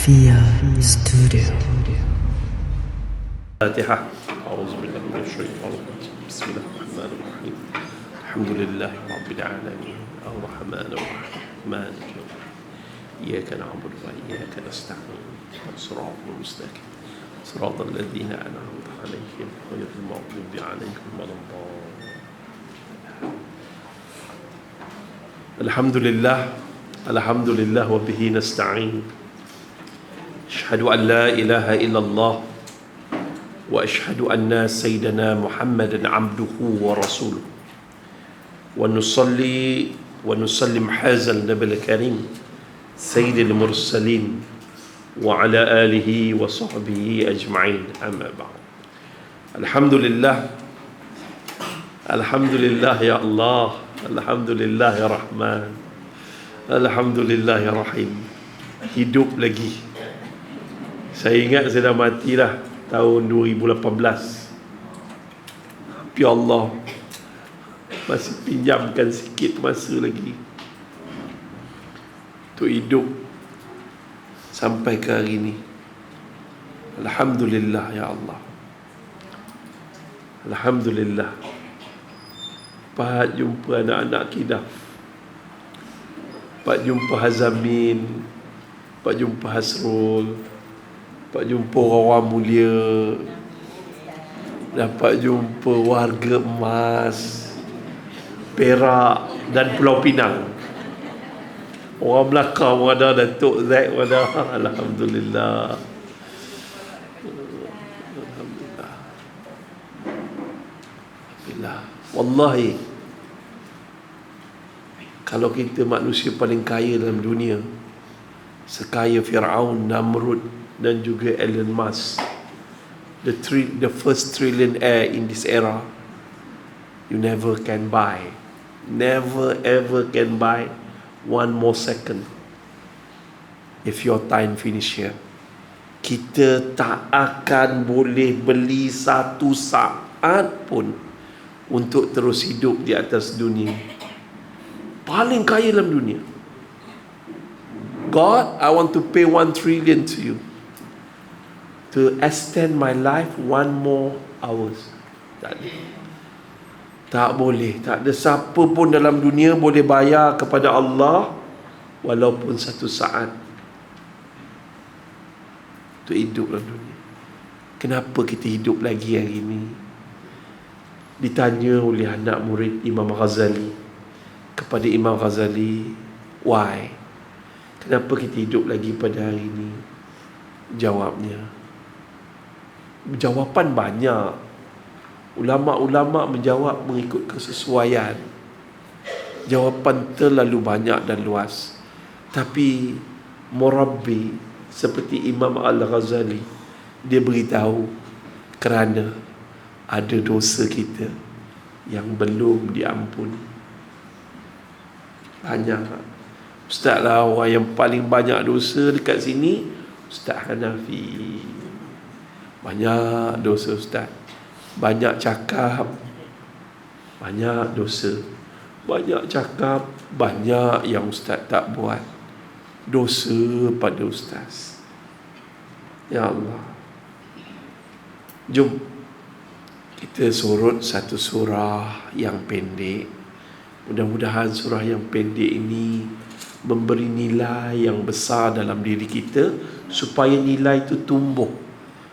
Fia Studio. الفاتحة. أعوذ بالله من الشيطان الرجيم. بسم الله الرحمن الرحيم. الحمد لله رب العالمين الرحمن الرحيم مالك يوم الدين إياك نعبد وإياك نستعين صراط المستقيم صراط الذين أنعمت عليهم غير المغضوب عليهم ولا الضالين. الحمد لله وبه نستعين. أشهد أن لا إله إلا الله وأشهد أن سيدنا محمدا عبده ورسوله ونصلي ونسلم هذا النبي الكريم سيد المرسلين وعلى آله وصحبه أجمعين أما بعد. الحمد لله يا الله، الحمد لله يا رحمن، الحمد لله يا رحيم. Hidup lagi. Saya ingat saya dah matilah tahun 2018. Tapi Allah masih pinjamkan sikit masa lagi untuk hidup sampai ke hari ini. Alhamdulillah ya Allah, Alhamdulillah. Pak jumpa anak-anak Kidaf, Pak jumpa Hazamin, Pak jumpa Hasrul, Pak jumpa orang mulia, dapat jumpa warga Emas, Perak dan Pulau Pinang. Orang Melaka pun ada, Datuk Zaid pun ada. Alhamdulillah. Alhamdulillah. Alhamdulillah. Wallahi, kalau kita manusia paling kaya dalam dunia, sekaya Fir'aun, Namrud dan juga Elon Musk, the first trillionaire in this era, you never ever can buy one more second if your time finish here. Kita tak akan boleh beli satu saat pun untuk terus hidup di atas dunia. Paling kaya dalam dunia. God, I want to pay 1 trillion to you to extend my life 1 more hours. Tak boleh. Tak ada siapa pun dalam dunia boleh bayar kepada Allah walaupun 1 saat untuk hidup dalam dunia. Kenapa kita hidup lagi hari ini? Ditanya oleh anak murid Imam Ghazali kepada Imam Ghazali, why? Kenapa kita hidup lagi pada hari ini? Jawapan banyak. Ulama-ulama menjawab mengikut kesesuaian. Jawapan terlalu banyak dan luas. Tapi Murabbi seperti Imam Al-Ghazali, dia beritahu kerana ada dosa kita yang belum diampuni. Banyak. Ustaz lah orang yang paling banyak dosa dekat sini, Ustaz Hanafi. Banyak dosa Ustaz. Banyak cakap, banyak dosa. Banyak cakap, banyak yang Ustaz tak buat. Dosa pada Ustaz. Ya Allah. Jom kita surut satu surah yang pendek. Mudah-mudahan surah yang pendek ini memberi nilai yang besar dalam diri kita, supaya nilai itu tumbuh.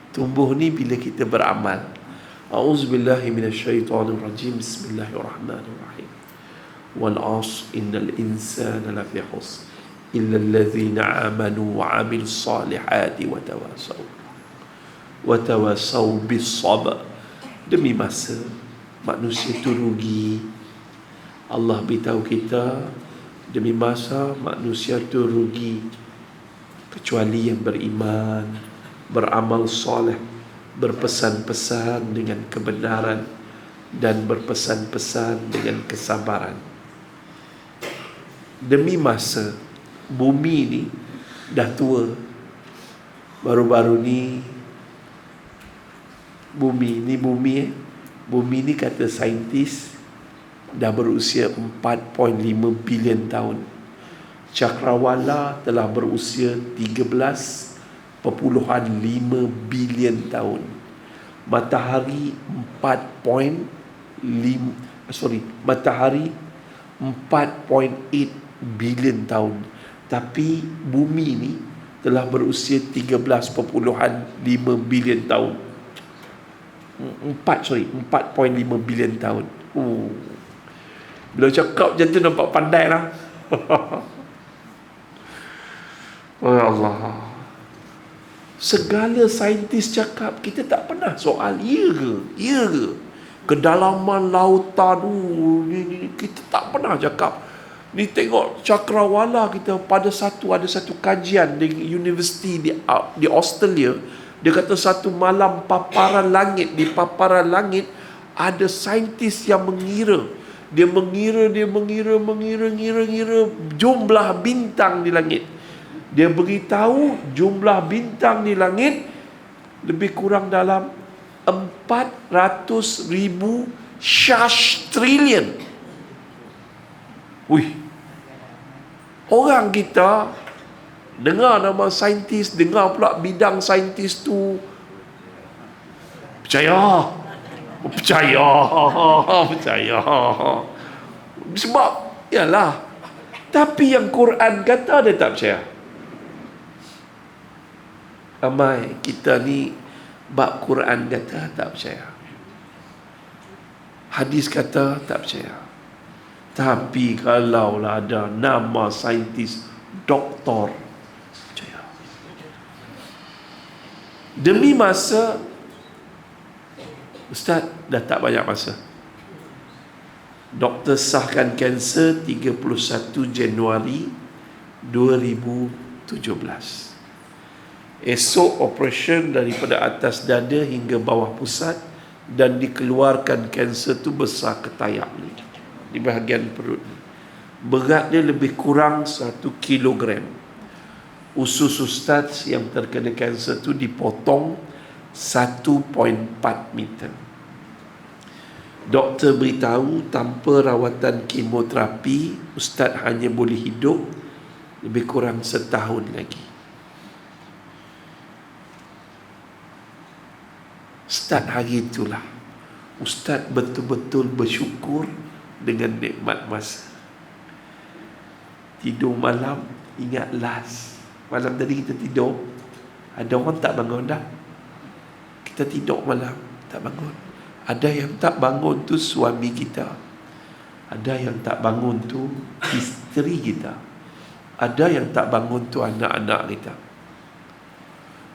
Tumbuh ni bila kita beramal. A'udzubillahi minasyaitonirrajim. Bismillahirrahmanirrahim. Wal 'ashr innal insana lafi khusr illa alladhina amanu wa 'amilus salihati wa tawasaw bis sabr. Demi masa manusia itu rugi. Allah beritahu kita, demi masa manusia itu rugi, kecuali yang beriman, beramal soleh, berpesan-pesan dengan kebenaran, dan berpesan-pesan dengan kesabaran. Demi masa bumi ni dah tua. Baru-baru ni Bumi ni kata saintis dah berusia 4.5 bilion tahun. Cakrawala telah berusia 13 bilion tahun. Matahari 4.8 bilion tahun. Tapi bumi ni telah berusia 13.5 bilion tahun. 4.5 bilion tahun. Bila cakap macam tu nampak pandai lah. Oh Allah. Segala saintis cakap, kita tak pernah soal ya ke? Ya ke? Kedalaman lautan kita tak pernah cakap. Ni tengok cakrawala kita ada satu kajian di universiti di Australia. Dia kata satu malam paparan langit, di paparan langit ada saintis yang mengira. Dia mengira jumlah bintang di langit. Dia beritahu jumlah bintang di langit lebih kurang dalam 400,000 trillion. Orang kita dengar nama saintis, dengar pula bidang saintis tu, percaya. Sebab yalah. Tapi yang Quran kata dia tak percaya. Ramai kita ni bab Quran kata tak percaya, hadis kata tak percaya. Tapi kalau lah ada nama saintis doktor, percaya. Demi masa, Ustaz dah tak banyak masa. Doktor sahkan kanser 31 Januari 2017. Esok operation daripada atas dada hingga bawah pusat, dan dikeluarkan kanser tu besar ketayak ni di bahagian perut. Berat dia lebih kurang 1 kilogram. Usus Ustaz yang terkena kanser tu dipotong 1.4 meter. Doktor beritahu tanpa rawatan kemoterapi Ustaz hanya boleh hidup lebih kurang setahun lagi. Start hari itulah Ustaz betul-betul bersyukur dengan nikmat masa. Tidur malam, ingat last malam tadi kita tidur, ada orang tak bangun dah. Kita tidur malam tak bangun. Ada yang tak bangun tu suami kita, ada yang tak bangun tu isteri kita, ada yang tak bangun tu anak-anak kita.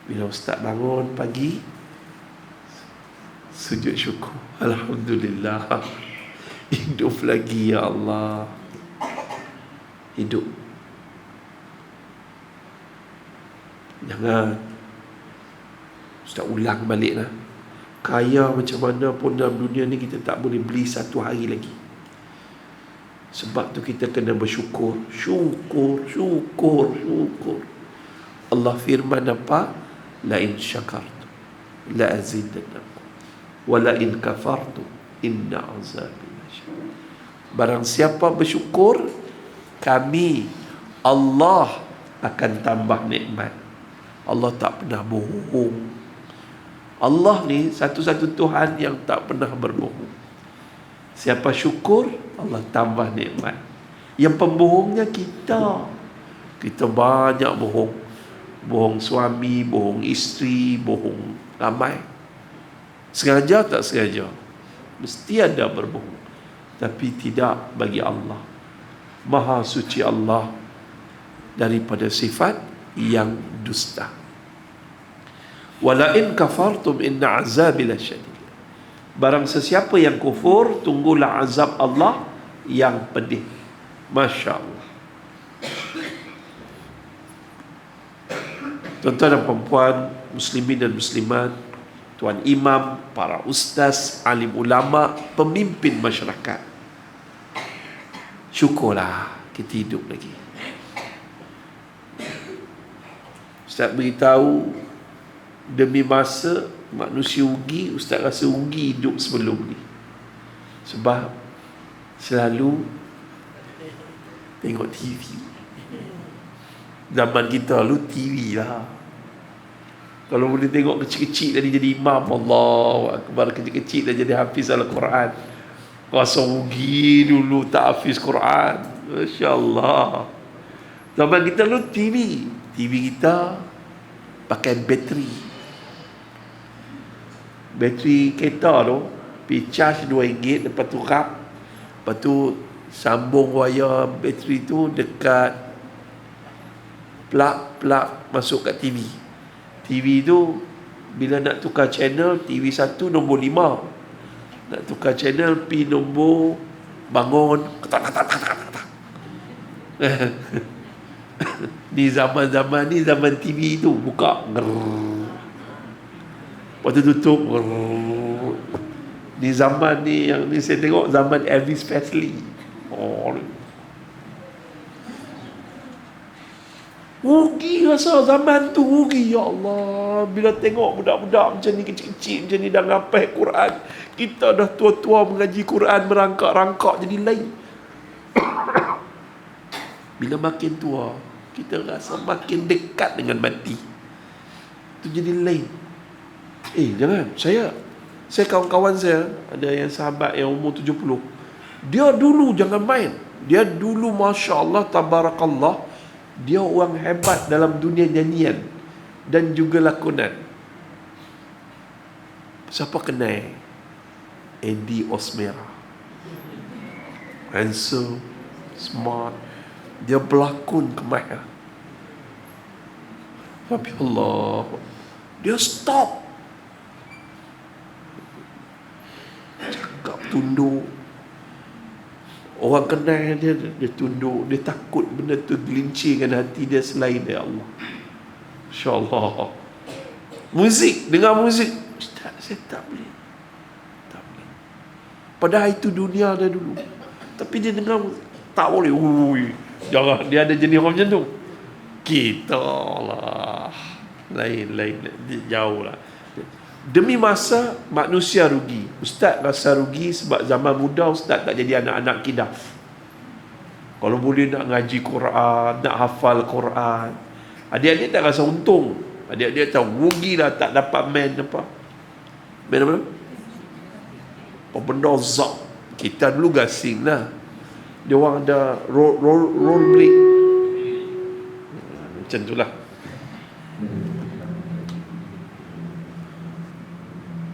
Bila Ustaz bangun pagi, sujud syukur, alhamdulillah, hidup lagi ya Allah, hidup. Jangan Ustaz ulang balik lah. Kaya macam mana pun dalam dunia ni, kita tak boleh beli satu hari lagi. Sebab tu kita kena bersyukur. Syukur. Allah firman apa? La in syakartu la azidannakum wa la in kafartu inna azabi lasyadid. Barang siapa bersyukur, kami Allah akan tambah nikmat. Allah tak pernah bohong. Allah ni satu-satu Tuhan yang tak pernah berbohong. Siapa syukur, Allah tambah nikmat. Yang pembohongnya kita. Kita banyak bohong. Bohong suami, bohong isteri, bohong ramai. Sengaja tak sengaja, mesti ada berbohong. Tapi tidak bagi Allah. Maha suci Allah daripada sifat yang dusta. Wala in kafartum inna azabi lasyadid. Barang sesiapa yang kufur, tunggulah azab Allah yang pedih. Masya Allah. Tuan-tuan dan puan-puan, muslimin dan muslimat, tuan imam, para ustaz, alim ulama, pemimpin masyarakat, syukurlah kita hidup lagi. Ustaz beritahu, demi masa manusia rugi, Ustaz rasa rugi hidup sebelum ni. Sebab selalu tengok TV. Zaman kita lalu TV lah. Kalau boleh tengok kecil-kecil tadi jadi imam, Allahu Akbar, kecil-kecil dah jadi hafiz Al-Quran. Rasa rugi dulu tak hafiz Quran. Masya Allah. Zaman kita dulu TV kita pakai bateri kereta tu, pergi charge RM2, lepas tu rap, lepas tu sambung wayar bateri tu dekat plug masuk kat TV tu bila nak tukar channel, TV 1 nombor 5, nak tukar channel pi nombor bangun ni zaman TV tu buka lepas tu tutup. Ni zaman ni yang ni saya tengok zaman Elvis Presley. Rugi rasa zaman tu, rugi. Ya Allah, bila tengok budak-budak macam ni, kecil-kecil macam ni dah ngapal Quran, kita dah tua-tua mengaji Quran, merangkak-rangkak jadi lain. Bila makin tua, kita rasa makin dekat dengan mati, tu jadi lain. Jangan. Saya kawan-kawan saya, ada yang sahabat yang umur 70, dia dulu jangan main, dia dulu Masya Allah, Tabarakallah, dia orang hebat dalam dunia nyanyian dan juga lakonan. Siapa kenal? Eddie Osmera. Handsome, smart, dia berlakon kemahir. Tapi Allah, dia stop, cakap tunduk. Orang kenal dia tunduk. Dia takut benda tu gelincirkan hati dia selain dia Allah. InsyaAllah. Muzik, dengar muzik, Ustaz, saya tak boleh. Padahal itu dunia dia dulu, tapi dia dengar tak boleh. Jangan, dia ada jenis orang macam tu. Kita lah lain, jauh lah. Demi masa, manusia rugi. Ustaz rasa rugi sebab zaman muda Ustaz tak jadi anak-anak kidaf. Kalau boleh nak ngaji Quran, nak hafal Quran, adik-adik tak rasa untung. Adik-adik tahu rugilah tak dapat main apa. Main apa? Apa benda zak. Kita dulu gasing lah. Dia orang ada roll break. Macam tu lah.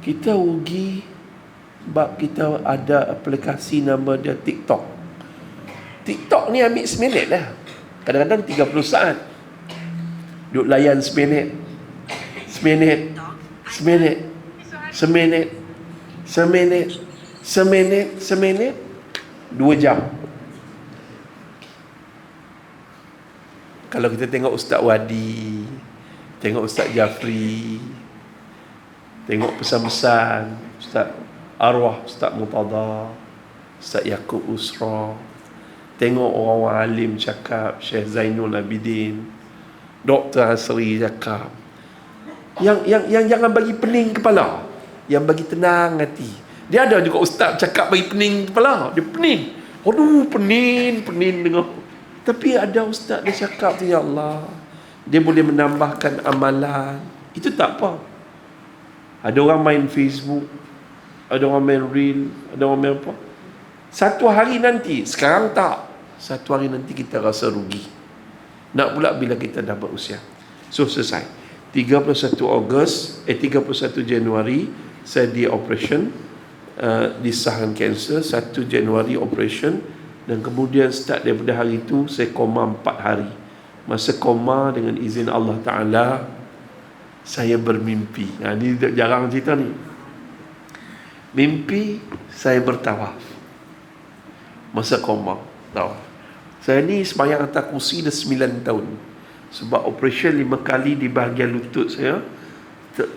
Kita rugi sebab kita ada aplikasi nama dia TikTok. TikTok ni ambil seminit lah. Kadang-kadang 30 saat. Duk layan seminit 2 jam. Kalau kita tengok Ustaz Wadi, tengok Ustaz Jafri, tengok pesan-pesan Ustaz Arwah, Ustaz Murtada, Ustaz Yaakob Usra, tengok orang-orang alim cakap, Syekh Zainul Abidin, Dr. Hasri cakap, yang jangan bagi pening kepala, yang bagi tenang hati. Dia ada juga ustaz cakap bagi pening kepala, dia pening. Aduh, pening dengar. Tapi ada ustaz dia cakap tu, ya Allah, dia boleh menambahkan amalan. Itu tak apa. Ada orang main Facebook, ada orang main reel, ada orang main apa. Satu hari nanti, sekarang tak, satu hari nanti kita rasa rugi. Nak pula bila kita dah berusia. So selesai 31 Januari saya di operation, disahkan kanser. 1 Januari operation, dan kemudian start daripada hari itu saya koma 4 hari. Masa koma, dengan izin Allah Ta'ala, saya bermimpi. Ini jarang cerita ni. Mimpi saya bertawaf masa koma, tawaf. Saya ni sembahyang atas kursi dah 9 tahun. Sebab operation 5 kali di bahagian lutut saya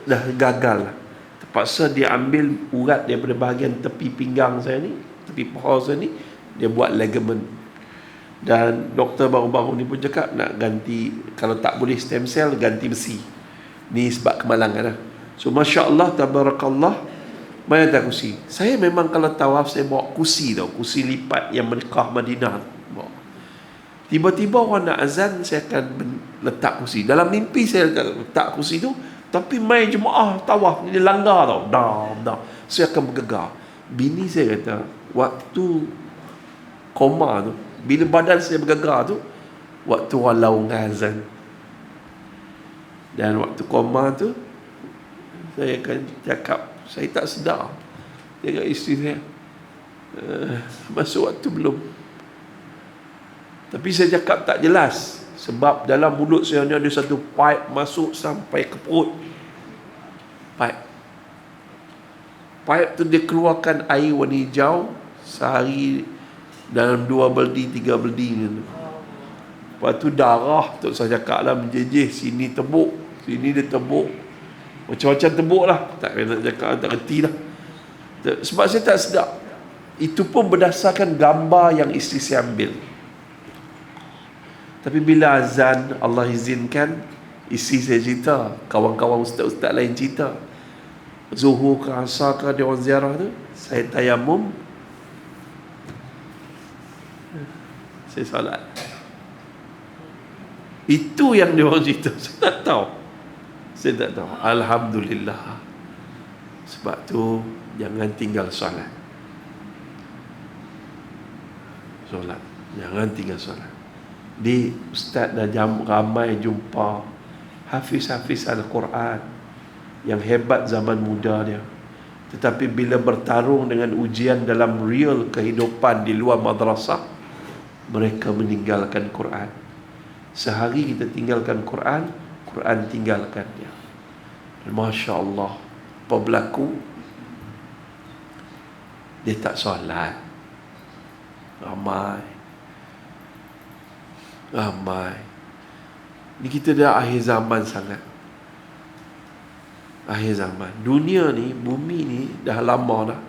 dah gagal. Terpaksa dia ambil urat daripada bahagian tepi pinggang saya ni, tepi paha saya ni, dia buat ligament. Dan doktor baru-baru ni pun cakap nak ganti, kalau tak boleh stem cell, ganti besi. Ni sebab kemalangan lah. So Masya Allah, Tabarakallah, main atas kursi. Saya memang kalau tawaf saya bawa kursi tau, kursi lipat yang Mekah Madinah. Tiba-tiba orang nak azan, saya akan letak kursi. Dalam mimpi saya letak kursi tu, Tapi main jemaah tawaf ni dia langgar tau. Dah. Saya akan bergegar. Bini saya kata, waktu koma tu, bila badan saya bergegar tu, waktu walau azan. Dan waktu koma tu, saya akan cakap, saya tak sedar. Tengok isteri saya, masuk waktu belum. Tapi saya cakap tak jelas, sebab dalam mulut saya ni ada satu pipe masuk sampai ke perut. Pipe tu dia keluarkan air warna hijau sehari dalam 2 beldi 3 beldi ni. Lepas tu darah tu saya cakap lah menjejeh, sini tebuk, sini dia tebuk, macam-macam tebuk lah. Tak nak cakap, tak reti lah. Sebab saya tak sedap. Itu pun berdasarkan gambar yang isteri saya ambil. Tapi bila azan, Allah izinkan, isteri saya cerita, kawan-kawan ustaz-ustaz lain cerita, Zuhur ke Asar ke dia orang ziarah tu, saya tayamum, saya salat. Itu yang dia orang cerita. Saya tak tahu. Alhamdulillah. Sebab tu jangan tinggal solat. Jangan tinggal solat. Di ustaz dah ramai jumpa hafiz-hafiz Al-Quran yang hebat zaman muda dia, tetapi bila bertarung dengan ujian dalam real kehidupan di luar madrasah, mereka meninggalkan Quran. Sehari kita tinggalkan Quran, Quran tinggalkan dia. Masya Allah, apa berlaku? Dia tak solat. Ramai. Ni kita dah akhir zaman sangat. Akhir zaman. Dunia ni, bumi ni dah lama dah.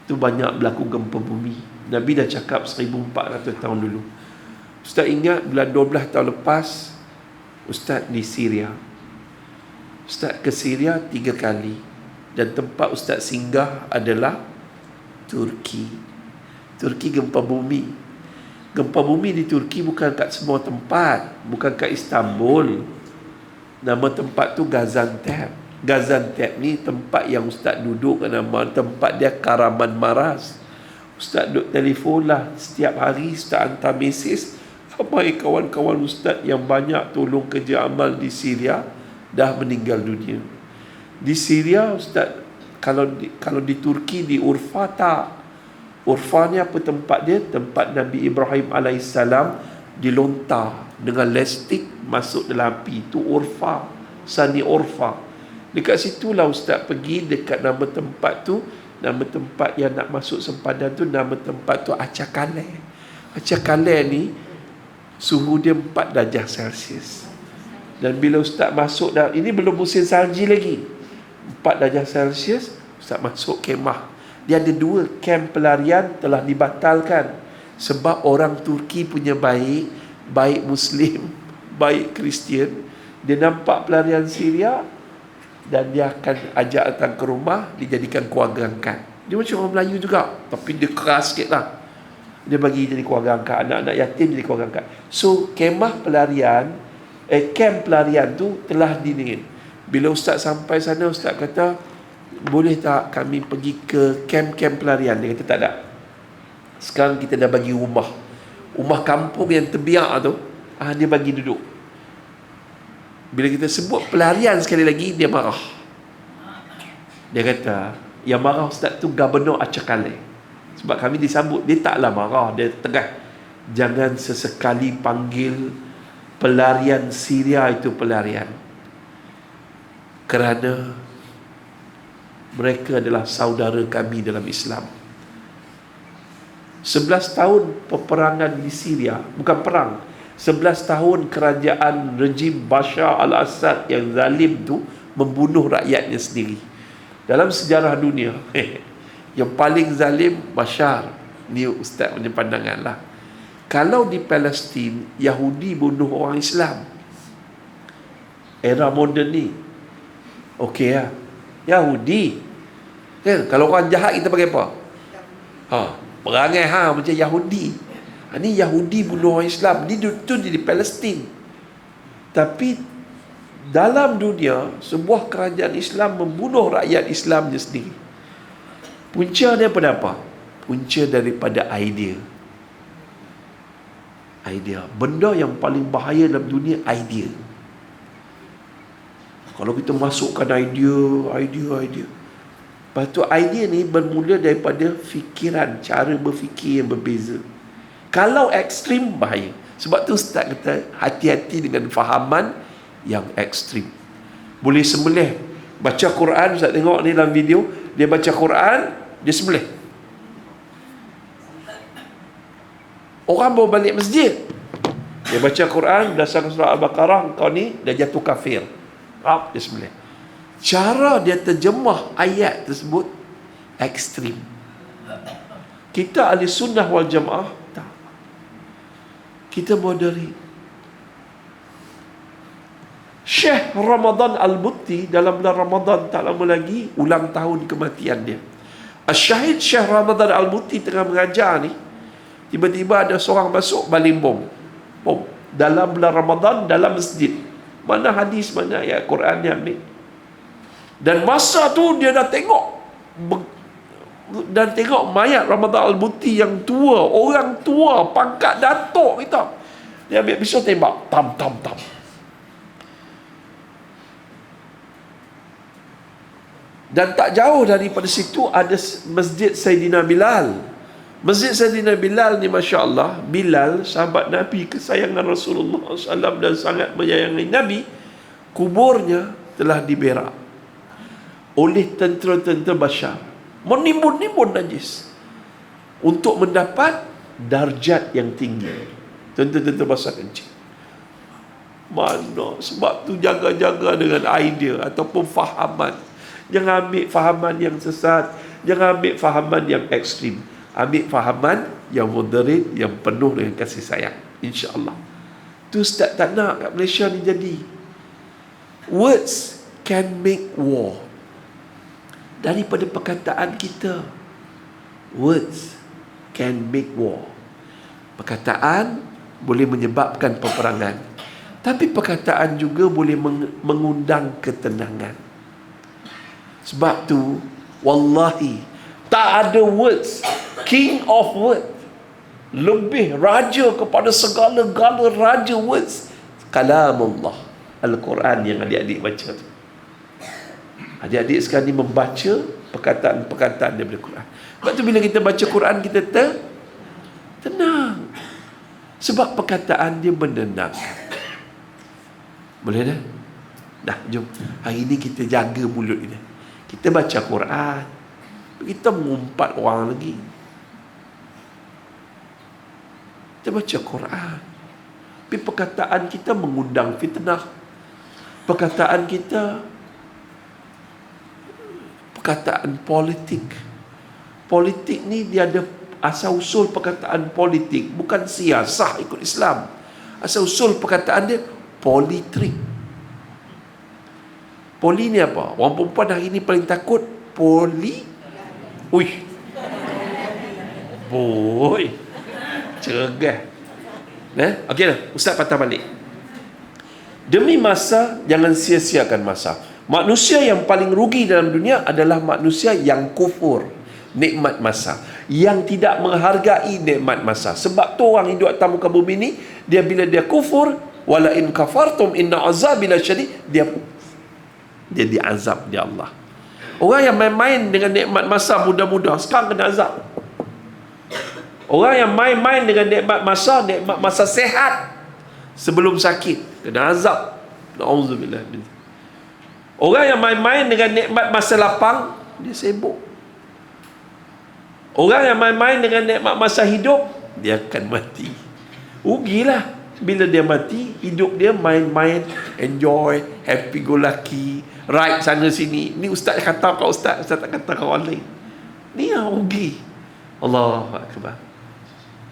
Tu banyak berlaku gempa bumi. Nabi dah cakap 1400 tahun dulu. Ustaz ingat bulan 12 tahun lepas, Ustaz di Syria. Ustaz ke Syria 3 kali. Dan tempat Ustaz singgah adalah Turki. Turki gempa bumi. Gempa bumi di Turki bukan kat semua tempat. Bukan kat Istanbul. Nama tempat tu Gaziantep. Gaziantep ni tempat yang Ustaz duduk. Nama tempat dia Karaman Maras. Ustaz duduk telefon lah. Setiap hari Ustaz hantar mesej. Ramai kawan-kawan Ustaz yang banyak tolong kerja amal di Syria dah meninggal dunia. Di Syria Ustaz, kalau di Turki, di Urfa tak. Urfa ni apa tempat dia? Tempat Nabi Ibrahim AS dilontar dengan lestik masuk dalam api. Itu Urfa, Sani Urfa. Dekat situlah Ustaz pergi, dekat nama tempat tu, nama tempat yang nak masuk sempadan tu, nama tempat tu Acakale. Acakale ni suhu dia 4 darjah Celsius. Dan bila Ustaz masuk dalam, ini belum musim salji lagi, 4 darjah Celsius, Ustaz masuk kemah. Dia ada 2 kem pelarian telah dibatalkan sebab orang Turki punya baik Muslim, baik Kristian. Dia nampak pelarian Syria dan dia akan ajak datang ke rumah, dijadikan keluarga angkat. Dia macam orang Melayu juga, tapi dia keras sikit lah. Dia bagi jadi keluarga angkat, anak-anak yatim jadi keluarga angkat. So kemah pelarian, kem pelarian tu telah dingin. Bila Ustaz sampai sana, Ustaz kata, boleh tak kami pergi ke kem-kem pelarian? Dia kata tak ada. Sekarang kita dah bagi rumah kampung yang terbiak tu, dia bagi duduk. Bila kita sebut pelarian sekali lagi, dia marah. Dia kata, yang marah Ustaz tu Gubernur Acakale. Sebab kami disambut, dia taklah marah, dia tegas. Jangan sesekali panggil pelarian Syria itu pelarian, kerana mereka adalah saudara kami dalam Islam. 11 tahun peperangan di Syria, bukan perang, 11 tahun kerajaan rejim Bashar al-Assad yang zalim tu membunuh rakyatnya sendiri. Dalam sejarah dunia, yang paling zalim Bashar. Ni Ustaz punya pandangan lah. Kalau di Palestin, Yahudi bunuh orang Islam, era moden ni, okey lah. Yahudi kan, kalau orang jahat kita pakai apa? Perangai macam Yahudi. Ni Yahudi bunuh orang Islam. Ni tu di Palestin. Tapi dalam dunia, sebuah kerajaan Islam membunuh rakyat Islamnya sendiri. Punca dia pada apa? Punca daripada idea. Benda yang paling bahaya dalam dunia, idea. Kalau kita masukkan idea. Lepas tu idea ni bermula daripada fikiran, cara berfikir yang berbeza. Kalau ekstrim, bahaya. Sebab tu Ustaz kata, hati-hati dengan fahaman yang ekstrim. Boleh sembelih. Baca Quran, Ustaz tengok ni dalam video, dia baca Quran, dia sembelih. Orang bawa balik masjid, dia baca Quran berdasarkan surah Al-Baqarah, kau ni dah jatuh kafir. Dia sembelih. Cara dia terjemah ayat tersebut ekstrim. Kita ahli sunnah wal jamaah tak. Kita moderate. Syekh Ramadan Al-Butti dalam bulan Ramadan tak lama lagi ulang tahun kematian dia. Syahid Syekh Ramadan Al-Butti tengah mengajar ni, tiba-tiba ada seorang masuk baling bom. Dalam bulan Ramadan, dalam masjid. Mana hadis, mana ayat Quran dia ambil. Dan masa tu dia dah tengok mayat Ramadan Al-Butti yang tua, orang tua, pangkat datuk kita. Dia ambil pisau tembak, tam. Dan tak jauh daripada situ ada Masjid Saidina Bilal. Masjid Saidina Bilal ni, Masya Allah, Bilal, sahabat Nabi, kesayangan Rasulullah SAW dan sangat menyayangi Nabi, kuburnya telah diberak oleh tentera-tentera Bashar. Menimbun-nimbun najis untuk mendapat darjat yang tinggi. Tentera-tentera Bashar kencing. Mana? Sebab tu jaga-jaga dengan idea ataupun fahaman. Jangan ambil fahaman yang sesat, jangan ambil fahaman yang ekstrim. Ambil fahaman yang moderate, yang penuh dengan kasih sayang, insya-Allah. Tu Ustaz tak nak kat Malaysia ni jadi. Words can make war. Daripada perkataan kita, words can make war. Perkataan boleh menyebabkan peperangan, tapi perkataan juga boleh mengundang ketenangan. Sebab tu, wallahi, tak ada words, king of word, lebih raja kepada segala-gala raja words, kalamullah, Al-Quran yang adik-adik baca tu. Adik-adik sekarang ni membaca perkataan-perkataan daripada Quran. Sebab tu bila kita baca Quran, kita tenang. Sebab perkataan dia menenangkan. Boleh dah? Dah, jom. Hari ni kita jaga mulut kita. Kita baca Quran, kita mengumpat orang lagi. Kita baca Quran, tapi perkataan kita mengundang fitnah. Perkataan kita perkataan politik. Politik ni dia ada asal usul perkataan politik, bukan siasah ikut Islam. Asal usul perkataan dia politrik. Poli ni apa? Orang perempuan hari ni paling takut poli. Boy, cergah. Okey dah, Ustaz patah balik. Demi masa, jangan sia-siakan masa. Manusia yang paling rugi dalam dunia adalah manusia yang kufur nikmat masa, yang tidak menghargai nikmat masa. Sebab tu orang hidup atas muka bumi ni, dia bila dia kufur, wala in kafartum inna azabi lasyadid, dia diazab dia Allah. Orang yang main-main dengan nikmat masa mudah-mudah, sekarang kena azab. Orang yang main-main dengan nikmat masa sehat sebelum sakit, kena azab. Na'udzubillah. Orang yang main-main dengan nikmat masa lapang, dia sibuk. Orang yang main-main dengan nikmat masa hidup, dia akan mati. Rugilah bila dia mati. Hidup dia main-main, enjoy, happy go lucky, ride sana sini. Ni Ustaz kata kat Ustaz tak kata kat orang lain. Ni yang rugi. Allahu Akbar.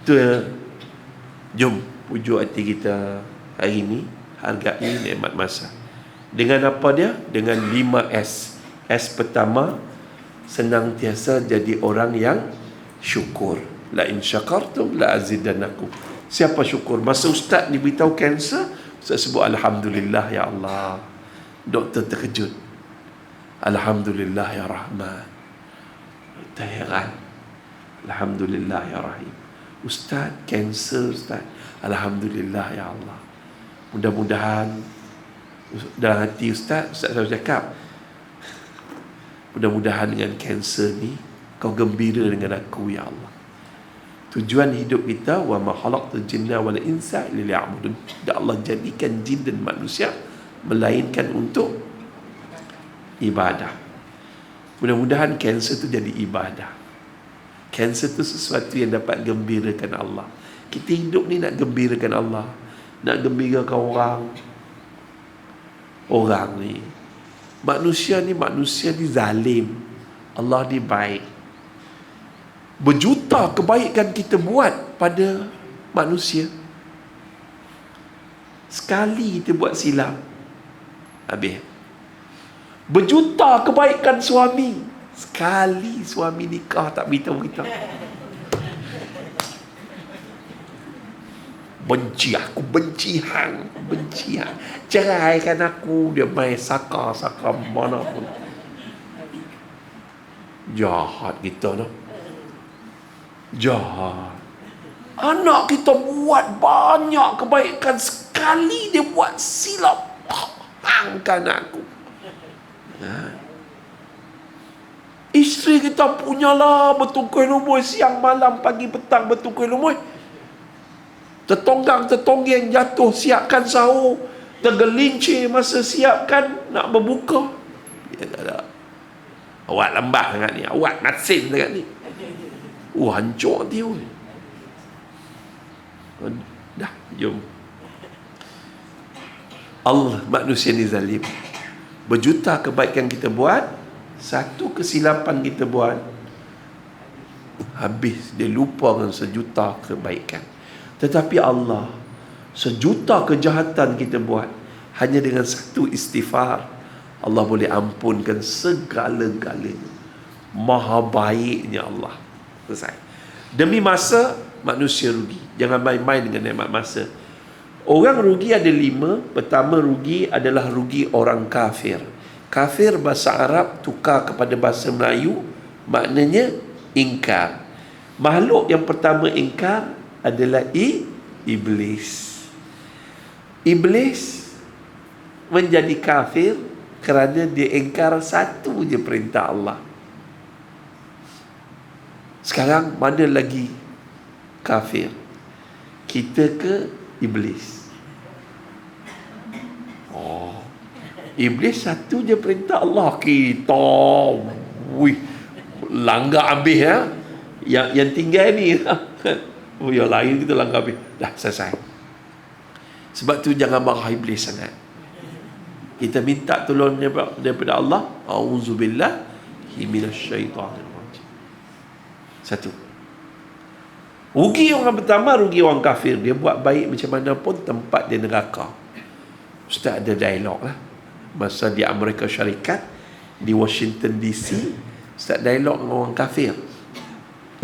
Tu ya. Jom pujuk hati kita hari ni, hargai nikmat masa. Dengan apa dia? Dengan 5S. S pertama, senantiasa jadi orang yang syukur. La in syakartum la azidannakum. Siapa syukur? Masa Ustaz diberitahu kanser, Ustaz sebut alhamdulillah ya Allah. Doktor terkejut. Alhamdulillah ya Rahman. Tak heran. Alhamdulillah ya Rahim. Ustaz, kanser Ustaz. Alhamdulillah ya Allah. Mudah-mudahan dalam hati Ustaz selalu cakap, mudah-mudahan dengan kanser ni kau gembira dengan aku ya Allah. Tujuan hidup kita, wa ma khalaqtul jinna wal insa illa liya'budun. Dan Allah jadikan jin dan manusia melainkan untuk ibadah. Mudah-mudahan kanser tu jadi ibadah. Kanser tu sesuatu yang dapat gembirakan Allah. Kita hidup ni nak gembirakan Allah, nak gembirakan orang. Orang ni, manusia ni zalim, Allah ni baik. Berjuta kebaikan kita buat pada manusia, sekali kita buat silap, habis. Berjuta kebaikan suami, sekali suami nikah tak beritahu kita. Benci aku, benci hang, ceraikan aku, dia main saka mana pun. Jahat kita tu. Jahat. Anak kita buat banyak kebaikan, sekali dia buat silap, hangkan aku. Isteri kita punyalah bertukar lumui siang malam, pagi petang bertukar lumui. Tertonggang-tertonggeng jatuh siapkan sahur, tergelincir masa siapkan nak berbuka. Ya tak ada. Awak lembah sangat ni, awak masin sangat ni. Hancur dia. Dah, jom. Allah, manusia ni zalim. Berjuta kebaikan kita buat, satu kesilapan kita buat, habis dia lupa dengan sejuta kebaikan. Tetapi Allah, sejuta kejahatan kita buat, hanya dengan satu istighfar, Allah boleh ampunkan segala-galanya. Maha baiknya Allah. Selesai. Demi masa, manusia rugi. Jangan main-main dengan nikmat masa. Orang rugi ada 5. Pertama rugi adalah rugi orang kafir. Kafir bahasa Arab tukar kepada bahasa Melayu, maknanya ingkar. Makhluk yang pertama ingkar adalah iblis. Iblis menjadi kafir kerana dia ingkar satu je perintah Allah. Sekarang mana lagi kafir? Kita ke iblis? Iblis satu je perintah Allah, kita langgar habis ya. Yang tinggal ni yang lain kita langgar habis. Dah selesai. Sebab tu jangan marah iblis sangat. Kita minta tolong daripada Allah. A'udzubillahi minasyaitanir rajim. Satu. Rugi orang pertama, rugi orang kafir. Dia buat baik macam mana pun, tempat dia neraka. Ustaz ada dialog lah. Masa di Amerika Syarikat, di Washington DC, Ustaz dialog dengan orang kafir.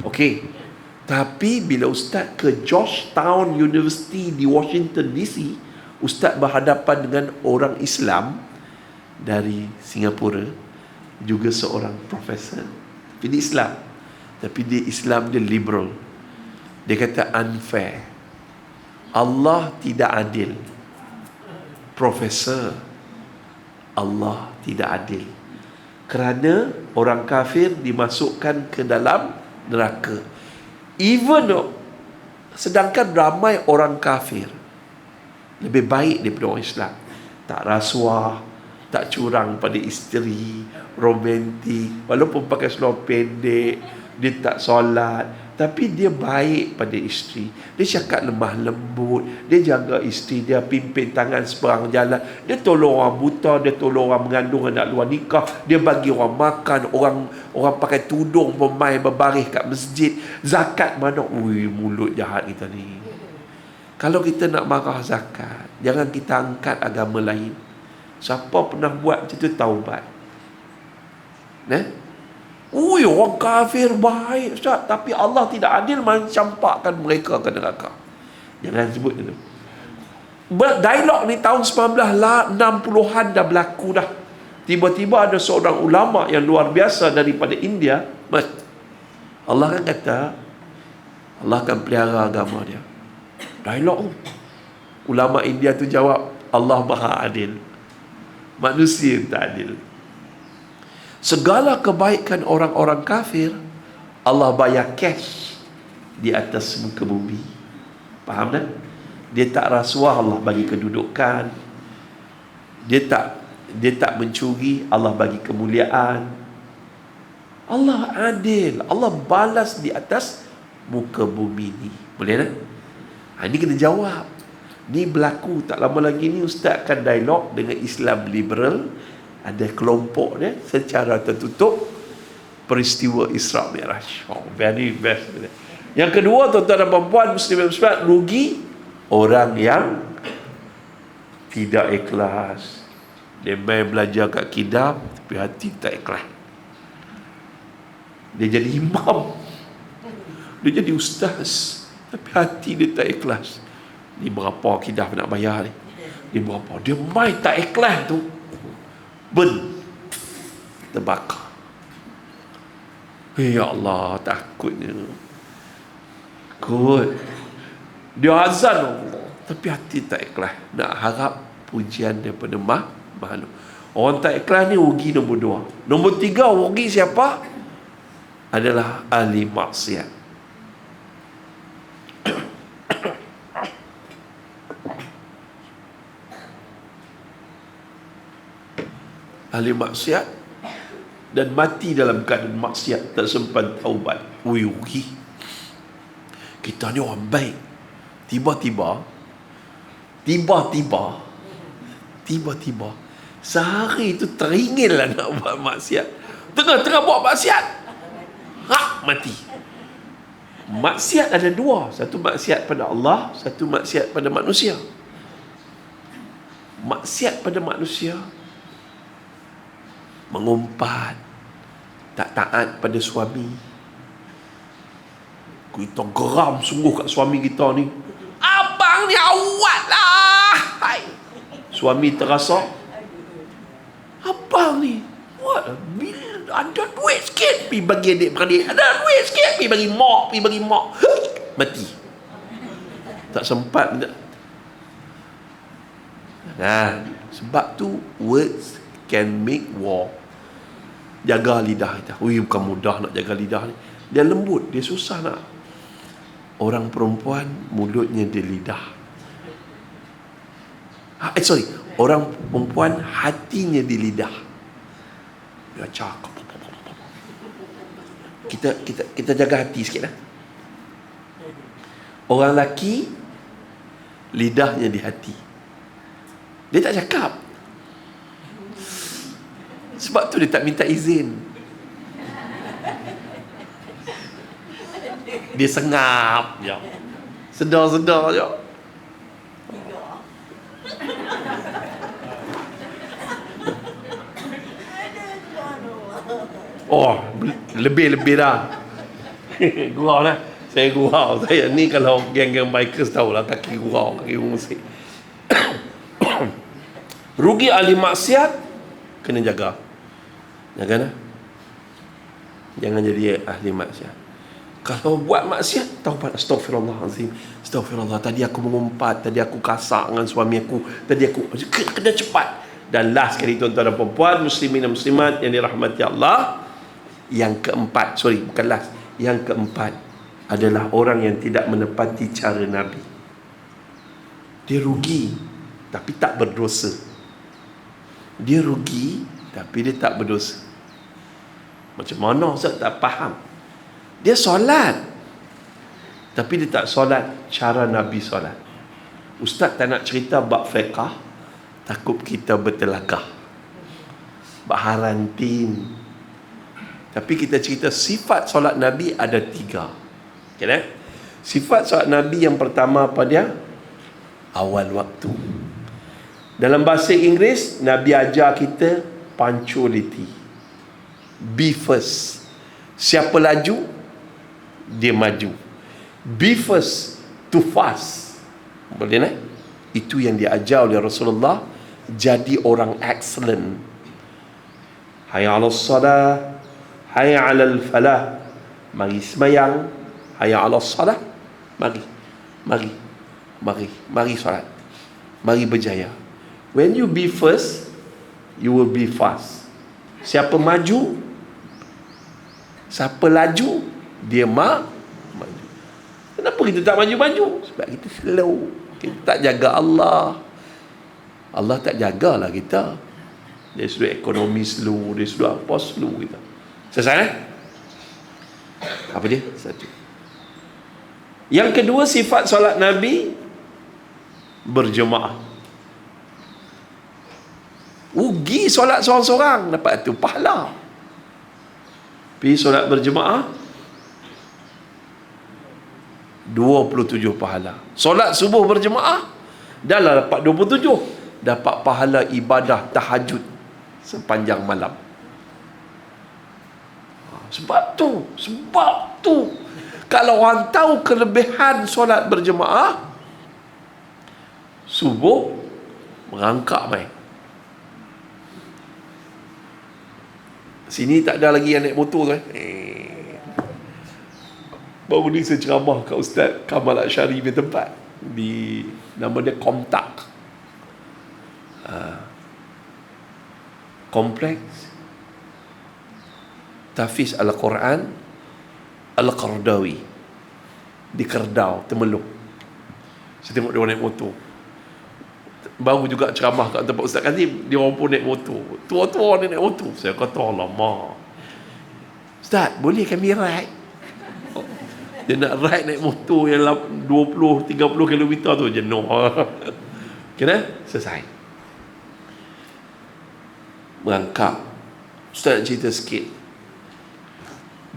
Okey. Tapi bila Ustaz ke Georgetown University di Washington DC, Ustaz berhadapan dengan orang Islam dari Singapura, juga seorang profesor. Tapi dia Islam. Tapi dia Islam, dia liberal. Dia kata unfair. Allah tidak adil. Profesor, Allah tidak adil. Kerana orang kafir dimasukkan ke dalam neraka. Sedangkan ramai orang kafir lebih baik daripada orang Islam. Tak rasuah, tak curang pada isteri, romantik, walaupun pakai seluar pendek, dia tak solat, tapi dia baik pada isteri. Dia cakap lemah lembut, dia jaga isteri dia, pimpin tangan seberang jalan, dia tolong orang buta, dia tolong orang mengandung anak luar nikah, dia bagi orang makan, orang pakai tudung pemain berbaris kat masjid. Zakat mana? Mulut jahat kita ni. Kalau kita nak marah zakat, jangan kita angkat agama lain. Siapa pernah buat macam tu, taubat. Orang kafir baik Ustaz, tapi Allah tidak adil, campakkan mereka ke neraka. Jangan sebut itu. Dialog ni tahun 1960-an dah berlaku dah. Tiba-tiba ada seorang ulama yang luar biasa daripada India. Allah kan kata Allah akan pelihara agama dia. Dialog. Ulama India tu jawab, Allah Maha Adil, manusia tak adil. Segala kebaikan orang-orang kafir Allah bayar cash di atas muka bumi. Faham tak? Dia tak rasuah, Allah bagi kedudukan. Dia tak mencuri, Allah bagi kemuliaan. Allah adil, Allah balas di atas muka bumi ni. Boleh tak? Ini kena jawab. Ni berlaku tak lama lagi ni, Ustaz akan dialog dengan Islam liberal. Ada kelompok dia secara tertutup peristiwa Isra Mi'raj. Very best. Yang kedua, tuan-tuan dan puan-puan, muslim dan muslimat, rugi orang yang tidak ikhlas. Dia main belajar kat kidam tapi hati tak ikhlas. Dia jadi imam, dia jadi ustaz tapi hati dia tak ikhlas. Ni berapa kidah nak bayar ni? Ni berapa? Dia main tak ikhlas tu, terbakar. Ya Allah, takutnya. Dia azan Allah, tapi hati tak ikhlas. Nak harap pujian daripada makhluk. Orang tak ikhlas ni rugi nombor 2. Nombor 3 rugi siapa? Adalah ahli maksiat. Ahli maksiat dan mati dalam keadaan maksiat, tak sempat taubat. Rugi. Kita ni orang baik, tiba-tiba sehari tu teringin lah nak buat maksiat. Tengah-tengah buat maksiat, mati. Maksiat ada 2. Satu maksiat pada Allah, satu maksiat pada manusia. Maksiat pada manusia, mengumpat, tak taat pada suami. Kita geram sungguh kat suami kita ni. Abang ni awat lah. Hai. Suami terasa, abang ni ada duit sikit pergi bagi adik-beradik, ada duit sikit pergi bagi mak, mati. Tak sempat. Nah, sebab tu words can make war. Jaga lidah kita. Bukan mudah nak jaga lidah ni. Dia lembut, dia susah nak. Orang perempuan mulutnya dia lidah. Orang perempuan hatinya di lidah. Dia cakap. Kita jaga hati sikit lah. Orang lelaki lidahnya di hati. Dia tak cakap. Sebab tu dia tak minta izin. Dia sengap je. Sedar-sedar je. Oh, lebih dah. Gurau lah. Saya gurau. Saya ni kalau geng-geng bikers tahulah, kaki gurau, kaki musik. Rugi ahli maksiat, kena jaga. Jangan Jangan jadi ahli maksiat. Kalau buat maksiat, taubat, astagfirullahalazim, astagfirullah, tadi aku mengumpat, tadi aku kasar dengan suami aku, tadi aku kena cepat. Dan last sekali, tuan-tuan dan puan-puan, muslimin dan muslimat yang dirahmati Allah, yang keempat, bukan last, yang keempat adalah orang yang tidak menepati cara Nabi. Dia rugi tapi tak berdosa. Dia rugi tapi dia tak berdosa. Macam mana Ustaz? Tak faham. Dia solat tapi dia tak solat cara Nabi solat. Ustaz tak nak cerita bab fiqh, takut kita bertelagah, bab harantin. Tapi kita cerita sifat solat Nabi ada 3. Okay, sifat solat Nabi yang pertama apa dia? Awal waktu. Dalam bahasa Inggeris, Nabi ajar kita punctuality. Be first. Siapa laju, dia maju. Be first to fast. Boleh tak? Itu yang diajar oleh Rasulullah. Jadi orang excellent. Hayya 'alas salah, hayya 'alal falah. Mari semayang, hayya 'alas salah. Mari solat. Mari berjaya. When you be first, you will be fast. Siapa maju, siapa laju, dia maju. Kenapa kita tak maju-maju? Sebab kita slow. Kita tak jaga Allah. Allah tak jagalah kita. Dia suruh ekonomi slow, dia suruh apa slow kita. Selesai apa dia? Satu. Yang kedua, sifat solat Nabi berjemaah. Rugi solat seorang-seorang, dapat tu pahala. Pergi solat berjemaah 27 pahala. Solat subuh berjemaah dah lah dapat 27. Dapat pahala ibadah tahajud sepanjang malam. Sebab tu kalau orang tahu kelebihan solat berjemaah, subuh merangkak main. Sini tak ada lagi yang naik motor tu Baru ni saya ceramah kat Ustaz Kamal Asyari di tempat, di nama dia Komtak, Kompleks Tahfiz Al-Quran Al-Qardawi di Kerdau, Temeluk. Saya tengok dia naik motor. Baru juga ceramah kat tempat Ustaz Kazim, dia orang pun naik motor. Tua-tua ni naik motor. Saya kata, alamak Ustaz, boleh kami ride? Dia nak ride naik motor yang 20-30 km tu jenuh. Kena? Selesai. Merangkap. Ustaz nak cerita sikit.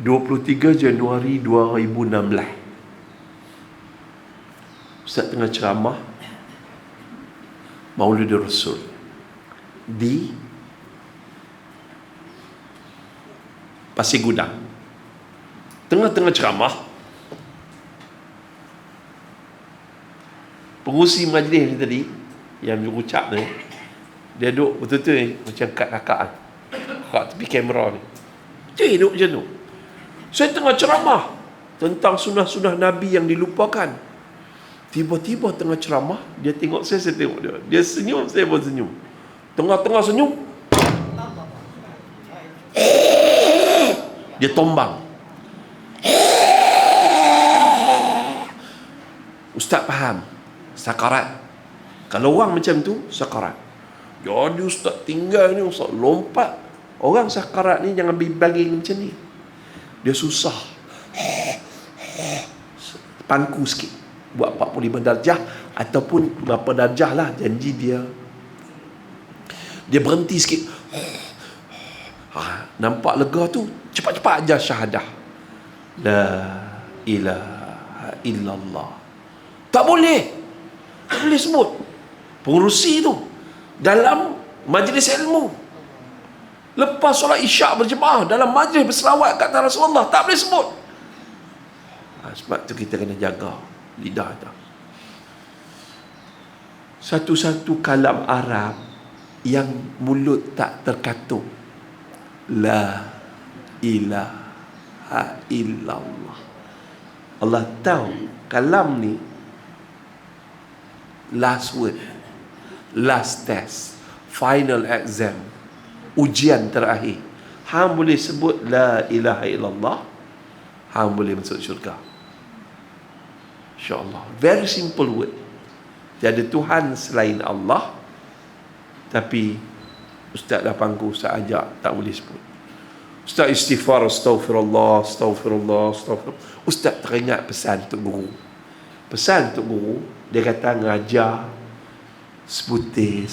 23 Januari 2016, Ustaz tengah ceramah Maulid Rasul di Pasir Gudang. Tengah-tengah ceramah, pengurusi majlis ni tadi yang berucap ni, dia duduk betul-betul ni, macam kat kakak tepi kamera ni, dia duduk macam tu. Saya tengah ceramah tentang sunnah-sunnah Nabi yang dilupakan. Tiba-tiba tengah ceramah, dia tengok saya tengok dia. Dia senyum, saya pun senyum. Tengah-tengah senyum, dia tombang. Ustaz faham, sakarat. Kalau orang macam tu, sakarat. Jadi Ustaz tinggal ni, Ustaz lompat. Orang sakarat ni jangan bagi macam ni. Dia susah, pangku sikit, buat 45 darjah ataupun berapa darjah lah, janji dia berhenti sikit. Nampak lega tu, cepat-cepat aja syahadah, la ilaha illallah. Tak boleh sebut. Pengurusi tu dalam majlis ilmu, lepas solat isyak berjemaah, dalam majlis berselawat kat atas Rasulullah, tak boleh sebut. Sebab tu kita kena jaga lidah tu. Satu-satu kalam Arab yang mulut tak terkatuk, la ilaha illallah. Allah tahu kalam ni last word, last test, final exam, ujian terakhir. Hang boleh sebut la ilaha illallah, hang boleh masuk syurga, insya-Allah. Very simple word. Tiada Tuhan selain Allah. Tapi Ustaz dah pangku, Ustaz ajak, tak boleh sebut. Ustaz istighfar, astaghfirullah. Ustaz teringat pesan Tok Guru. Pesan Tok Guru, dia kata ngajar sebutir.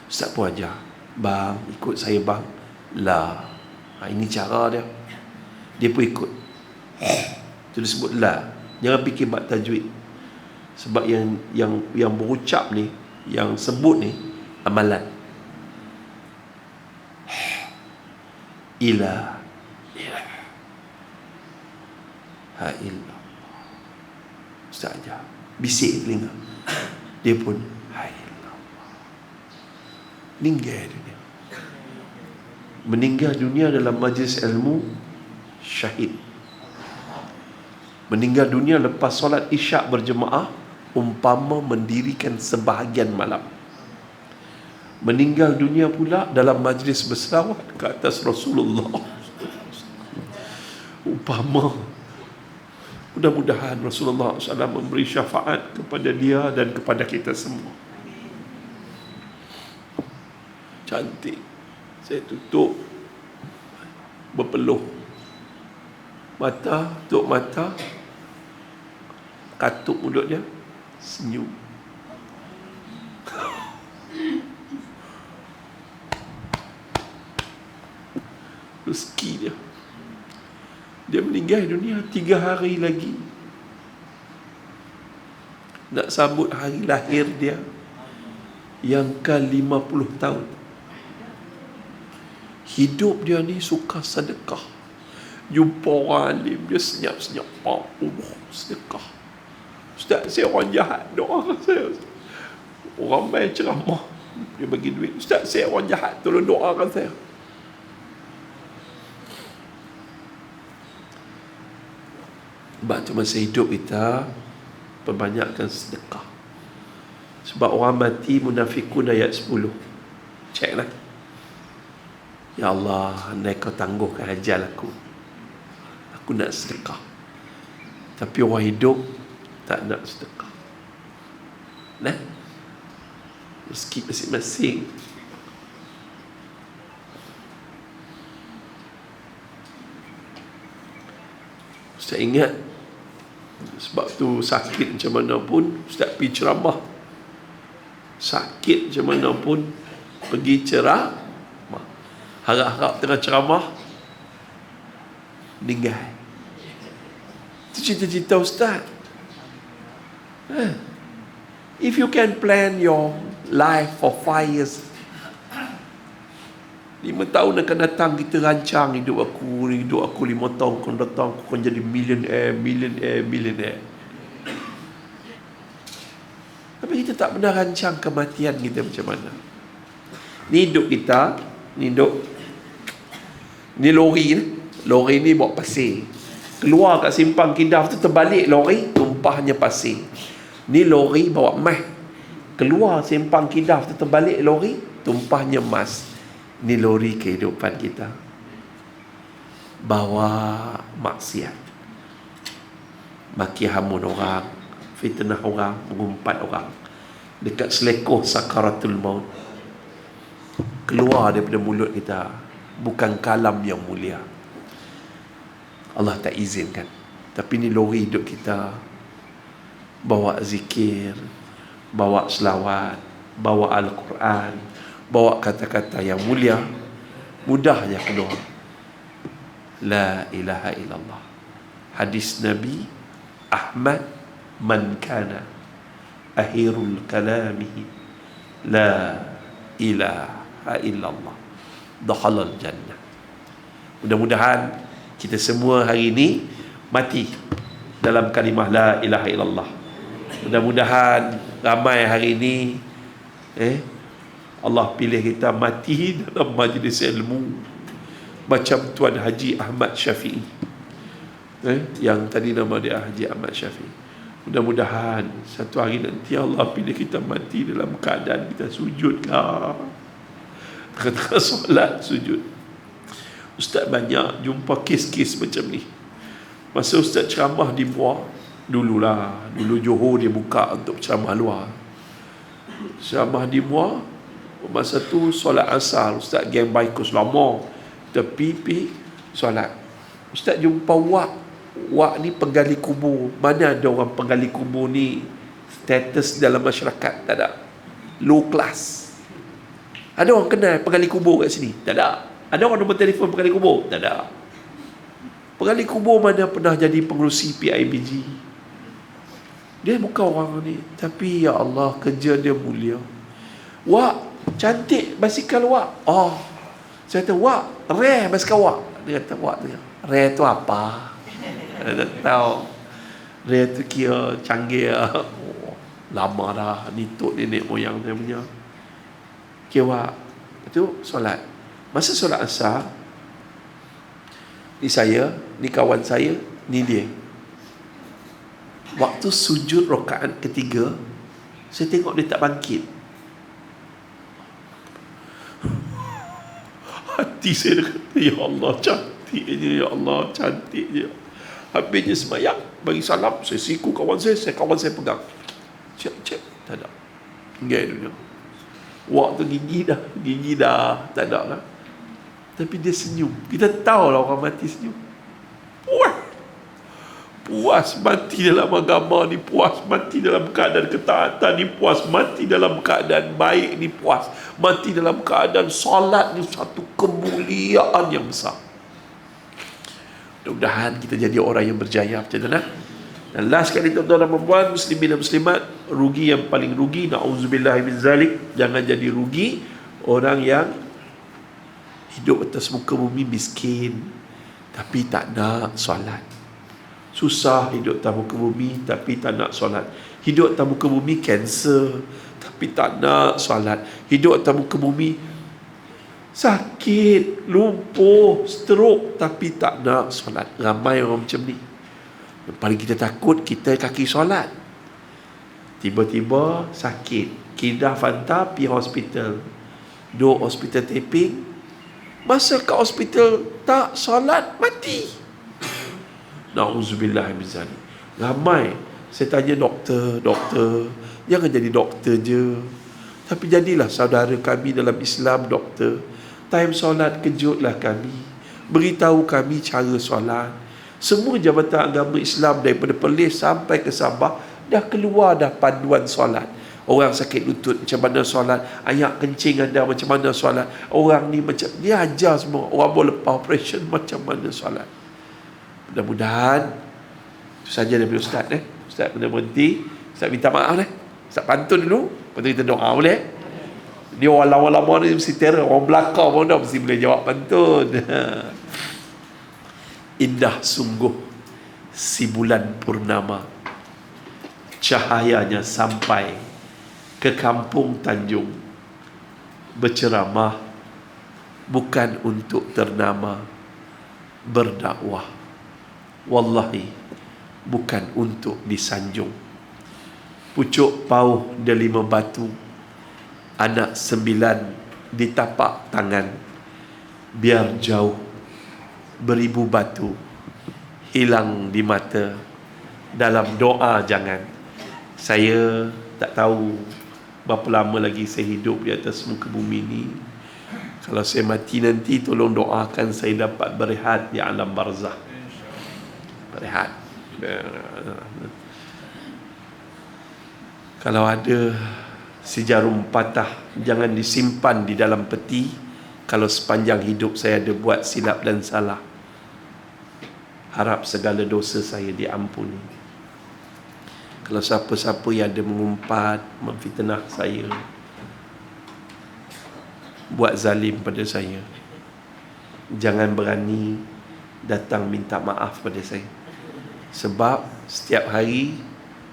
Ustaz pun ajar, bang, ikut saya bang. La. Ini cara dia. Dia pun ikut. Tu dia sebut la. Jangan fikir bab tajwid. Sebab yang berucap ni, yang sebut ni amalan. Ilaha illallah. Ustaz ajar. bisik telinga. Dia pun hai Allah. Meninggal dunia. Meninggal dunia dalam majlis ilmu, syahid. Meninggal dunia lepas solat isyak berjemaah, umpama mendirikan sebahagian malam. Meninggal dunia pula dalam majlis berselawat ke atas Rasulullah. Umpama, mudah-mudahan Rasulullah SAW memberi syafaat kepada dia dan kepada kita semua. Cantik. Saya tutup, berpeluh mata, tutup mata, katuk mulut dia, senyum. Rezeki dia meninggal dunia 3 hari lagi. Nak sambut hari lahir dia yang ke-50 tahun. Hidup dia ni suka sedekah. Jumpa orang alim, dia senyap-senyap, sedekah. Ustaz, saya orang jahat, doakan saya. Orang main ceramah, dia bagi duit. Ustaz, saya orang jahat, tolong doakan saya. Sebab tu masa hidup kita perbanyakkan sedekah. Sebab orang mati munafikun ayat 10. Ceklah. Ya Allah, andai kau tangguhkan ajal aku nak sedekah. Tapi orang hidup tak nak sedekah. Nah, rezeki masing-masing. Ustaz ingat, sebab tu sakit macam mana pun Ustaz pergi ceramah. Sakit macam mana pun pergi ceramah. Harap-harap tengah ceramah meninggal. Itu cita-cita Ustaz. If you can plan your life for 5 years, 5 tahun akan datang, kita rancang hidup aku 5 tahun akan datang, aku akan jadi millionaire. Tapi kita tak pernah rancang kematian kita macam mana. Ni hidup kita, ni lori ni bawa pasir, keluar kat simpang Kidaf tu, terbalik lori, tumpahnya pasir. Ni lori bawa emas, keluar simpang Kidaf tu, terbalik lori, tumpahnya emas. Ni lori kehidupan kita, bawa maksiat, maki hamun orang, fitnah orang, mengumpat orang, dekat selekoh sakaratul maut. Keluar daripada mulut kita bukan kalam yang mulia, Allah tak izinkan. Tapi ni lori hidup kita, bawa zikir, bawa selawat, bawa Al-Quran, bawa kata-kata yang mulia. Mudah je keluar la ilaha illallah. Hadis Nabi Ahmad, man kana akhirul kalamihi la ilaha illallah dakhalal jannah. Mudah-mudahan kita semua hari ini mati dalam kalimah la ilaha illallah. Mudah-mudahan ramai hari ini Allah pilih kita mati dalam majlis ilmu macam Tuan Haji Ahmad Syafi'i, yang tadi nama dia Haji Ahmad Syafi'i. Mudah-mudahan satu hari nanti Allah pilih kita mati dalam keadaan kita sujud lah. Tengah-tengah solat sujud. Ustaz banyak jumpa kes-kes macam ni. Masa Ustaz ceramah di Muar, dulu Johor dia buka untuk ceramah luar. Ceramah di Muar, masa tu solat asar, Ustaz geng baikus lama, tepi solat. Ustaz jumpa wak ni penggali kubur. Mana ada orang penggali kubur ni status dalam masyarakat? Tak ada. Low class. Ada orang kenal penggali kubur kat sini? Tak ada. Ada orang nombor telefon penggali kubur? Tak ada. Penggali kubur mana pernah jadi pengerusi PIBG? Dia bukan orang ni, tapi ya Allah, kerja dia mulia. Wak, cantik basikal wak. Oh, saya kata, wak, rare basikal wak. Dia kata, wak tu, rare tu apa? Dia tak tahu. Rare tu kira canggih. lama dah ni tok nenek moyang saya punya. Okay, wak. Itu solat. Masa solat asar, ni saya, ni kawan saya, ni dia. Waktu sujud rakaat ketiga, saya tengok dia tak bangkit. Hati saya kata, ya Allah, cantiknya, ya Allah, cantiknya. Habisnya sembahyang, bagi salam, saya siku kawan saya pegang. Cek, tak ada. Tinggal dunia. Waktu gigi dah, tak ada lah. Tapi dia senyum. Kita tahu lah orang mati senyum. Puas mati dalam agama ni, puas mati dalam keadaan ketaatan ni, puas mati dalam keadaan baik ni, puas mati dalam keadaan solat ni, satu kemuliaan yang besar. Mudah-mudahan kita jadi orang yang berjaya macam mana. Dan last sekali tuan-tuan dan puan-puan, muslimin dan muslimat, rugi yang paling rugi, na'udzubillah min zalik, jangan jadi rugi orang yang hidup atas muka bumi miskin tapi tak nak solat. Susah hidup atas muka bumi tapi tak nak solat. Hidup atas muka bumi kanser tapi tak nak solat. Hidup atas muka bumi sakit, lumpuh, stroke tapi tak nak solat. Ramai orang macam ni. Yang paling kita takut, kita kaki solat, tiba-tiba sakit, kidah fanta pergi hospital, duduk hospital taping. Masa kat hospital tak solat, mati. Na'udzubillah min zalik. Ramai saya tanya doktor, jangan jadi doktor je, tapi jadilah saudara kami dalam Islam, doktor. Time solat kejutlah kami, beritahu kami cara solat. Semua jabatan agama Islam daripada Perlis sampai ke Sabah dah keluar dah panduan solat. Orang sakit lutut macam mana solat, ayak kencing ada macam mana solat, orang ni macam, dia ajar semua. Orang boleh lepas operation macam mana solat. Mudah-mudahan itu saja daripada Ustaz. Ustaz kena berhenti. Ustaz minta maaf Ustaz pantun dulu, lepas tu kita doa, boleh? Dia orang lama-lama ni mesti terror, orang belakang pun dah mesti boleh jawab pantun. Indah sungguh si bulan purnama, cahayanya sampai ke kampung Tanjung, berceramah bukan untuk ternama, berdakwah wallahi bukan untuk disanjung. Pucuk pauh delima batu, anak 9 ditapak tangan, biar jauh beribu batu hilang di mata, dalam doa jangan. Saya tak tahu berapa lama lagi saya hidup di atas muka bumi ni. Kalau saya mati nanti, tolong doakan saya dapat berehat di alam barzah. Berehat. Kalau ada si jarum patah, jangan disimpan di dalam peti. Kalau sepanjang hidup saya ada buat silap dan salah, harap segala dosa saya diampuni. Kalau siapa-siapa yang ada mengumpat, memfitnah saya, buat zalim pada saya, jangan berani datang minta maaf pada saya. Sebab setiap hari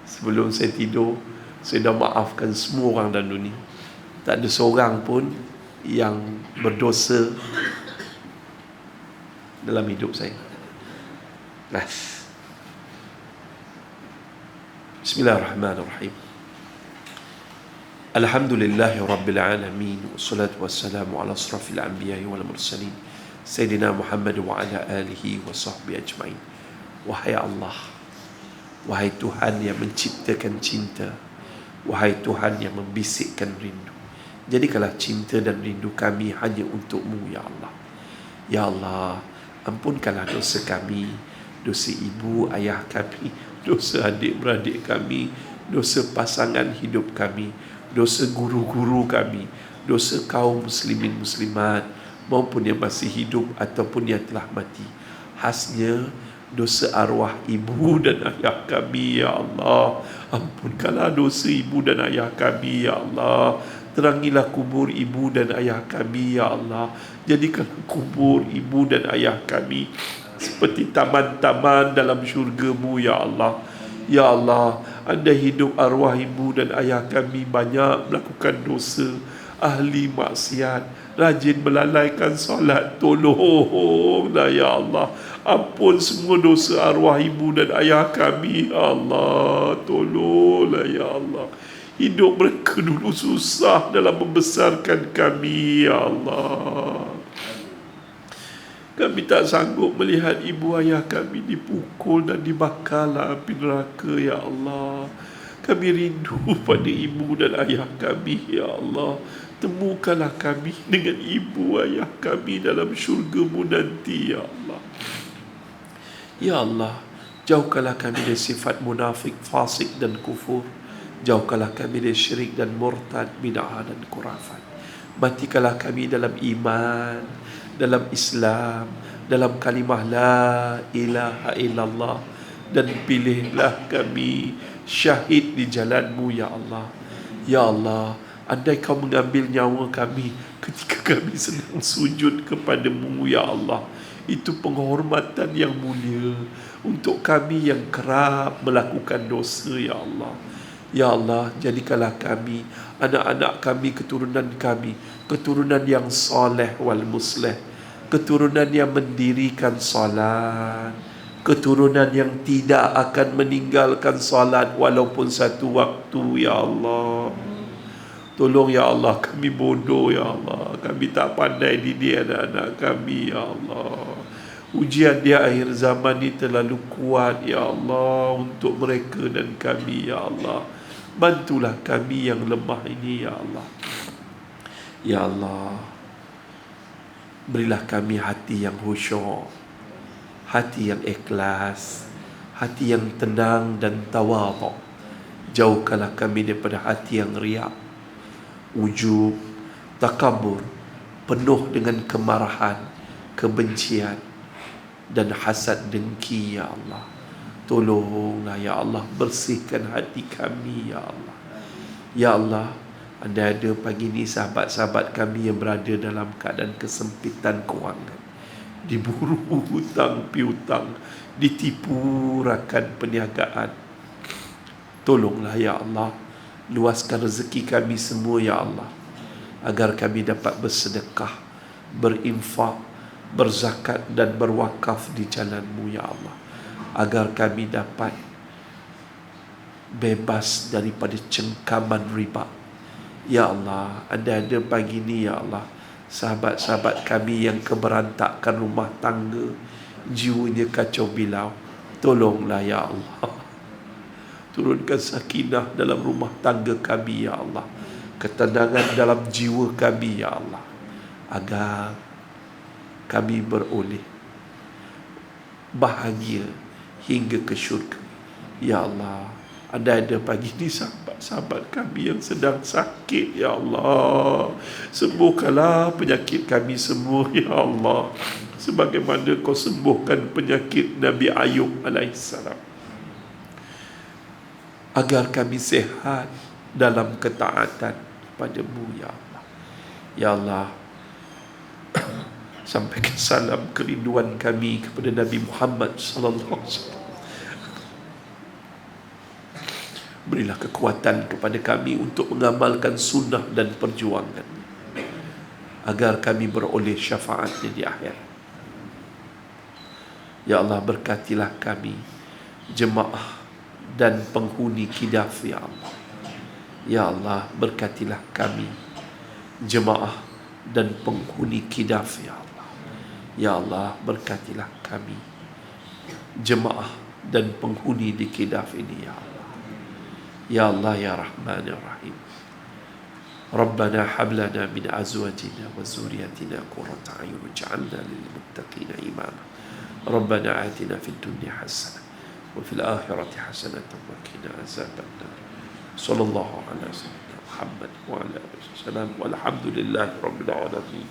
sebelum saya tidur, saya dah maafkan semua orang dalam dunia. Tak ada seorang pun yang berdosa dalam hidup saya. Last. Bismillahirrahmanirrahim. Alhamdulillahi Rabbil Alamin, wassalatu wassalamu ala asrafil anbiya'i wal mursalin, Sayyidina Muhammad wa ala alihi wa sahbihi ajma'in. Wahai Allah, wahai Tuhan yang menciptakan cinta, wahai Tuhan yang membisikkan rindu, jadikanlah cinta dan rindu kami hanya untuk-Mu, ya Allah. Ya Allah, ampunkanlah dosa kami, dosa ibu ayah kami, dosa adik-beradik kami, dosa pasangan hidup kami, dosa guru-guru kami, dosa kaum muslimin muslimat maupun yang masih hidup ataupun yang telah mati. Khasnya dosa arwah ibu dan ayah kami, ya Allah. Ampunkanlah dosa ibu dan ayah kami, ya Allah. Terangilah kubur ibu dan ayah kami, ya Allah. Jadikanlah kubur ibu dan ayah kami seperti taman-taman dalam syurga-Mu, ya Allah. Ya Allah, andai hidup arwah ibu dan ayah kami banyak melakukan dosa, ahli maksiat, rajin melalaikan solat, tolonglah ya Allah, ampun semua dosa arwah ibu dan ayah kami ya Allah, tolonglah ya Allah. Hidup mereka dulu susah dalam membesarkan kami ya Allah. Kami tak sanggup melihat ibu ayah kami dipukul dan dibakar api neraka ya Allah. Kami rindu pada ibu dan ayah kami ya Allah. Temukanlah kami dengan ibu ayah kami dalam syurga-Mu nanti ya Allah. Ya Allah, jauhkanlah kami dari sifat munafik, fasik dan kufur. Jauhkanlah kami dari syirik dan murtad, bid'ah dan khurafat. Matikanlah kami dalam iman, dalam Islam, dalam kalimah la ilaha illallah, dan pilihlah kami syahid di jalan-Mu ya Allah. Ya Allah, andai Kau mengambil nyawa kami ketika kami sedang sujud kepada-Mu ya Allah, itu penghormatan yang mulia untuk kami yang kerap melakukan dosa ya Allah. Ya Allah, jadikanlah kami, anak-anak kami, keturunan yang soleh wal musleh, keturunan yang mendirikan salat, keturunan yang tidak akan meninggalkan salat walaupun satu waktu ya Allah. Tolong ya Allah, kami bodoh ya Allah, kami tak pandai didik anak-anak kami ya Allah. Ujian di akhir zaman ini terlalu kuat ya Allah untuk mereka dan kami ya Allah. Bantulah kami yang lemah ini ya Allah. Ya Allah, berilah kami hati yang khusyuk, hati yang ikhlas, hati yang tenang dan tawaduk. Jauhkanlah kami daripada hati yang riak, ujub, takabur, penuh dengan kemarahan, kebencian dan hasad dengki ya Allah. Tolonglah ya Allah, bersihkan hati kami ya Allah. Ya Allah, andai ada pagi ini sahabat-sahabat kami yang berada dalam keadaan kesempitan kewangan, diburu hutang piutang, ditipu rakan perniagaan, tolonglah ya Allah, luaskan rezeki kami semua ya Allah, agar kami dapat bersedekah, berinfak, berzakat dan berwakaf di jalan-Mu ya Allah, agar kami dapat bebas daripada cengkaman riba. Ya Allah, ada pagi ini ya Allah, sahabat-sahabat kami yang keberantakan rumah tangga, jiwanya kacau bilau, tolonglah ya Allah, turunkan sakinah dalam rumah tangga kami ya Allah, ketenangan dalam jiwa kami ya Allah, agar kami beroleh bahagia hingga ke syurga ya Allah. Ada pagi ini sahabat-sahabat kami yang sedang sakit ya Allah, sembuhkanlah penyakit kami semua ya Allah, sebagaimana Kau sembuhkan penyakit Nabi Ayub alaihissalam, agar kami sehat dalam ketaatan padamu ya Allah. Ya Allah, sampaikan salam kerinduan kami kepada Nabi Muhammad sallallahu alaihi wasallam. Berilah kekuatan kepada kami untuk mengamalkan sunnah dan perjuangan, agar kami beroleh syafaatnya di akhir. Ya Allah, berkatilah kami, jemaah dan penghuni Kidaf ya Allah. Ya Allah, berkatilah kami, jemaah dan penghuni Kidaf ya Allah. Ya Allah, berkatilah kami, jemaah dan penghuni di Kidaf ini ya Allah. Ya Allah ya Rahman ya Rahim. Rabbana hablana min azwajina wa zurriyatina qurrata a'yun waj'alna lil muttaqina imama. Rabbana atina fid dunya hasanah wa fil akhirati hasanah wa qina azaban nar. Sallallahu ala sayyidina Muhammad wa ala alihi wasallam walhamdulillahi rabbil alamin.